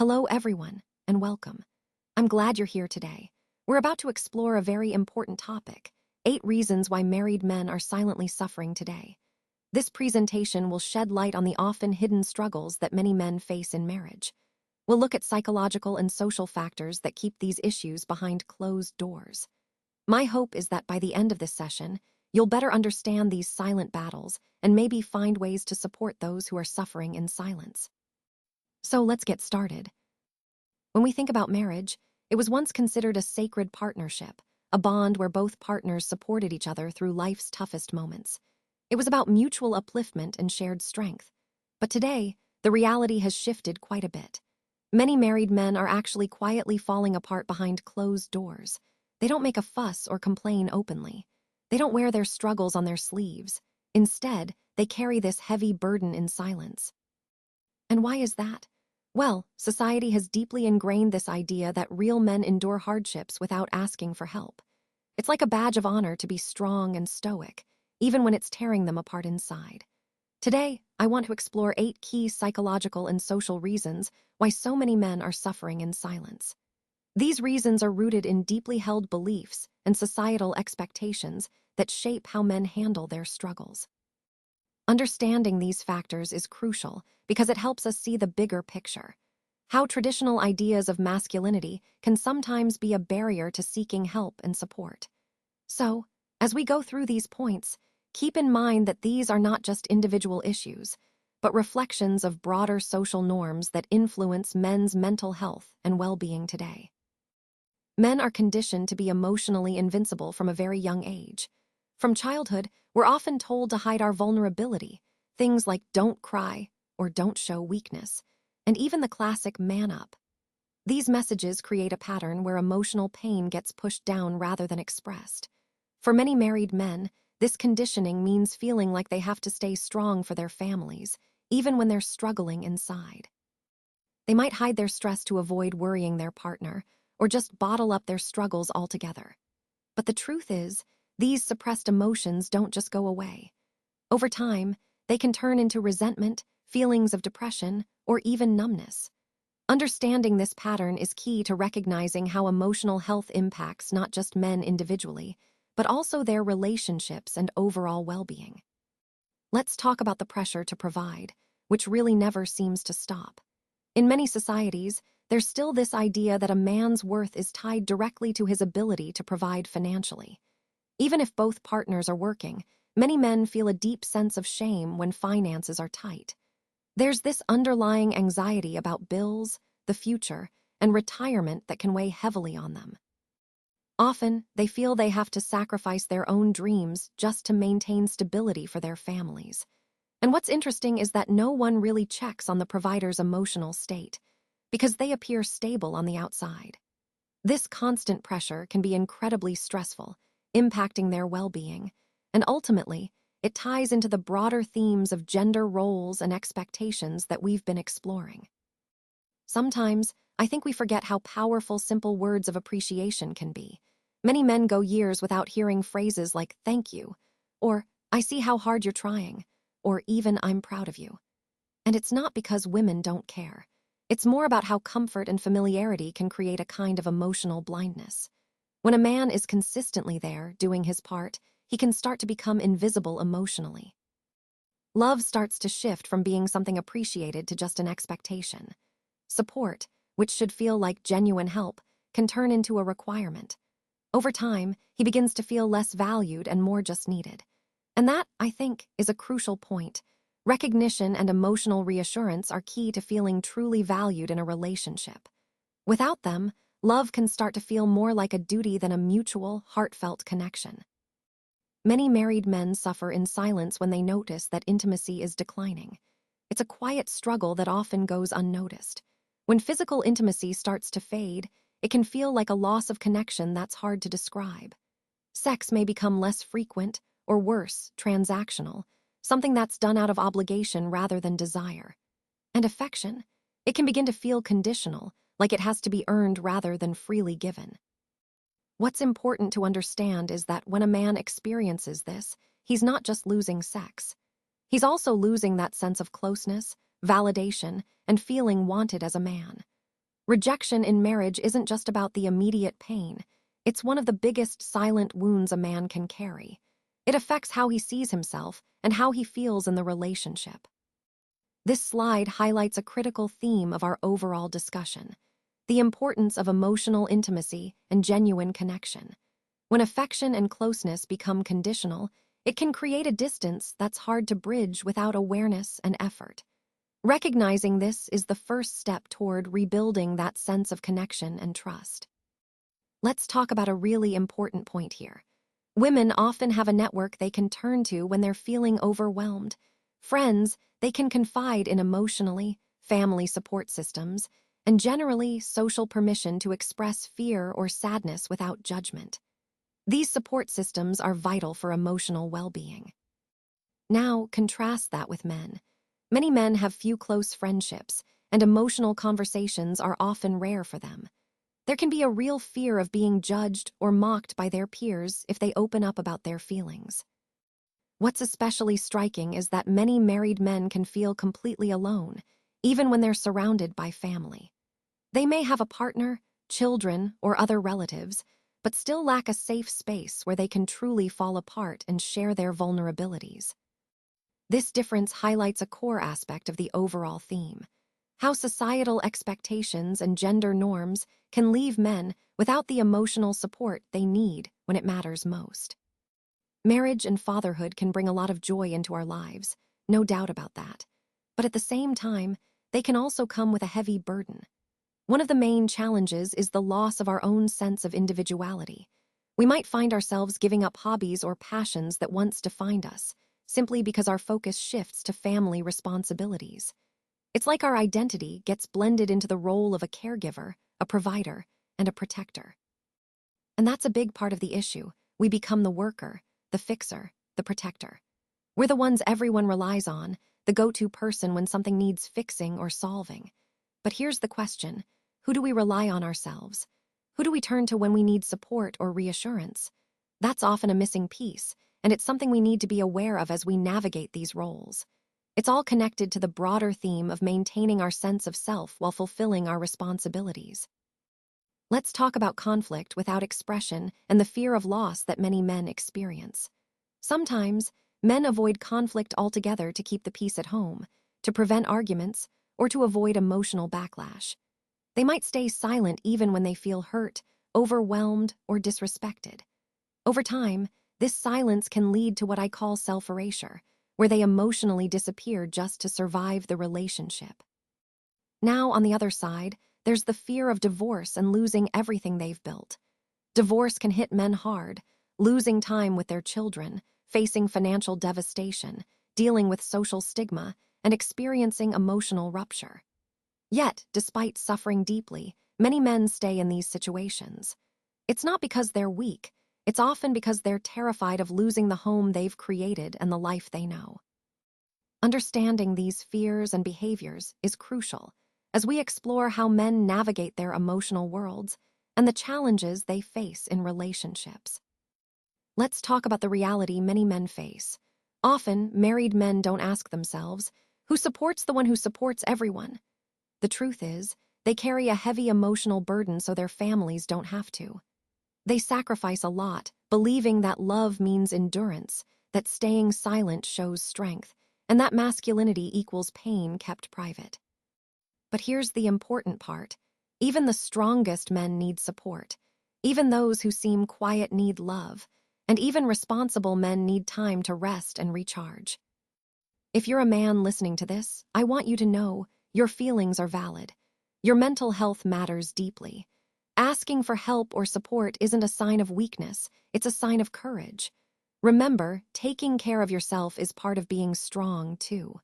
Hello, everyone, and welcome. I'm glad you're here today. We're about to explore a very important topic: 8 reasons why married men are silently suffering today. This presentation will shed light on the often hidden struggles that many men face in marriage. We'll look at psychological and social factors that keep these issues behind closed doors. My hope is that by the end of this session, you'll better understand these silent battles and maybe find ways to support those who are suffering in silence. So let's get started. When we think about marriage, it was once considered a sacred partnership, a bond where both partners supported each other through life's toughest moments. It was about mutual upliftment and shared strength. But today, the reality has shifted quite a bit. Many married men are actually quietly falling apart behind closed doors. They don't make a fuss or complain openly. They don't wear their struggles on their sleeves. Instead, they carry this heavy burden in silence. And why is that? Well, society has deeply ingrained this idea that real men endure hardships without asking for help. It's like a badge of honor to be strong and stoic, even when it's tearing them apart inside. Today, I want to explore 8 key psychological and social reasons why so many men are suffering in silence. These reasons are rooted in deeply held beliefs and societal expectations that shape how men handle their struggles. Understanding these factors is crucial because it helps us see the bigger picture. How traditional ideas of masculinity can sometimes be a barrier to seeking help and support. So, as we go through these points, keep in mind that these are not just individual issues, but reflections of broader social norms that influence men's mental health and well-being today. Men are conditioned to be emotionally invincible from a very young age. From childhood, we're often told to hide our vulnerability, things like don't cry or don't show weakness, and even the classic man up. These messages create a pattern where emotional pain gets pushed down rather than expressed. For many married men, this conditioning means feeling like they have to stay strong for their families, even when they're struggling inside. They might hide their stress to avoid worrying their partner, or just bottle up their struggles altogether. But the truth is, these suppressed emotions don't just go away. Over time, they can turn into resentment, feelings of depression, or even numbness. Understanding this pattern is key to recognizing how emotional health impacts not just men individually, but also their relationships and overall well-being. Let's talk about the pressure to provide, which really never seems to stop. In many societies, there's still this idea that a man's worth is tied directly to his ability to provide financially. Even if both partners are working, many men feel a deep sense of shame when finances are tight. There's this underlying anxiety about bills, the future, and retirement that can weigh heavily on them. Often, they feel they have to sacrifice their own dreams just to maintain stability for their families. And what's interesting is that no one really checks on the provider's emotional state, because they appear stable on the outside. This constant pressure can be incredibly stressful, impacting their well-being, and ultimately, it ties into the broader themes of gender roles and expectations that we've been exploring. Sometimes, I think we forget how powerful simple words of appreciation can be. Many men go years without hearing phrases like "thank you," or "I see how hard you're trying," or even "I'm proud of you." And it's not because women don't care. It's more about how comfort and familiarity can create a kind of emotional blindness. When a man is consistently there, doing his part, he can start to become invisible emotionally. Love starts to shift from being something appreciated to just an expectation. Support, which should feel like genuine help, can turn into a requirement. Over time, he begins to feel less valued and more just needed. And that, I think, is a crucial point. Recognition and emotional reassurance are key to feeling truly valued in a relationship. Without them, love can start to feel more like a duty than a mutual, heartfelt connection. Many married men suffer in silence when they notice that intimacy is declining. It's a quiet struggle that often goes unnoticed. When physical intimacy starts to fade, it can feel like a loss of connection that's hard to describe. Sex may become less frequent, or worse, transactional, something that's done out of obligation rather than desire. And affection, it can begin to feel conditional, like it has to be earned rather than freely given. What's important to understand is that when a man experiences this, he's not just losing sex. He's also losing that sense of closeness, validation, and feeling wanted as a man. Rejection in marriage isn't just about the immediate pain. It's one of the biggest silent wounds a man can carry. It affects how he sees himself and how he feels in the relationship. This slide highlights a critical theme of our overall discussion: the importance of emotional intimacy and genuine connection. When affection and closeness become conditional, it can create a distance that's hard to bridge without awareness and effort. Recognizing this is the first step toward rebuilding that sense of connection and trust. Let's talk about a really important point here. Women often have a network they can turn to when they're feeling overwhelmed. Friends they can confide in emotionally, family support systems, and generally social permission to express fear or sadness without judgment. These support systems are vital for emotional well-being. Now, contrast that with men. Many men have few close friendships, and emotional conversations are often rare for them. There can be a real fear of being judged or mocked by their peers if they open up about their feelings. What's especially striking is that many married men can feel completely alone, even when they're surrounded by family. They may have a partner, children, or other relatives, but still lack a safe space where they can truly fall apart and share their vulnerabilities. This difference highlights a core aspect of the overall theme: how societal expectations and gender norms can leave men without the emotional support they need when it matters most. Marriage and fatherhood can bring a lot of joy into our lives, no doubt about that. But at the same time, they can also come with a heavy burden. One of the main challenges is the loss of our own sense of individuality. We might find ourselves giving up hobbies or passions that once defined us, simply because our focus shifts to family responsibilities. It's like our identity gets blended into the role of a caregiver, a provider, and a protector. And that's a big part of the issue. We become the worker, the fixer, the protector. We're the ones everyone relies on, the go-to person when something needs fixing or solving. But here's the question: who do we rely on ourselves? Who do we turn to when we need support or reassurance? That's often a missing piece, and it's something we need to be aware of as we navigate these roles. It's all connected to the broader theme of maintaining our sense of self while fulfilling our responsibilities. Let's talk about conflict without expression and the fear of loss that many men experience. Sometimes, men avoid conflict altogether to keep the peace at home, to prevent arguments, or to avoid emotional backlash. They might stay silent even when they feel hurt, overwhelmed, or disrespected. Over time, this silence can lead to what I call self-erasure, where they emotionally disappear just to survive the relationship. Now, on the other side, there's the fear of divorce and losing everything they've built. Divorce can hit men hard, losing time with their children, facing financial devastation, dealing with social stigma, and experiencing emotional rupture. Yet, despite suffering deeply, many men stay in these situations. It's not because they're weak, it's often because they're terrified of losing the home they've created and the life they know. Understanding these fears and behaviors is crucial as we explore how men navigate their emotional worlds and the challenges they face in relationships. Let's talk about the reality many men face. Often, married men don't ask themselves, who supports the one who supports everyone? The truth is, they carry a heavy emotional burden so their families don't have to. They sacrifice a lot, believing that love means endurance, that staying silent shows strength, and that masculinity equals pain kept private. But here's the important part: even the strongest men need support. Even those who seem quiet need love, and even responsible men need time to rest and recharge. If you're a man listening to this, I want you to know your feelings are valid. Your mental health matters deeply. Asking for help or support isn't a sign of weakness, it's a sign of courage. Remember, taking care of yourself is part of being strong, too.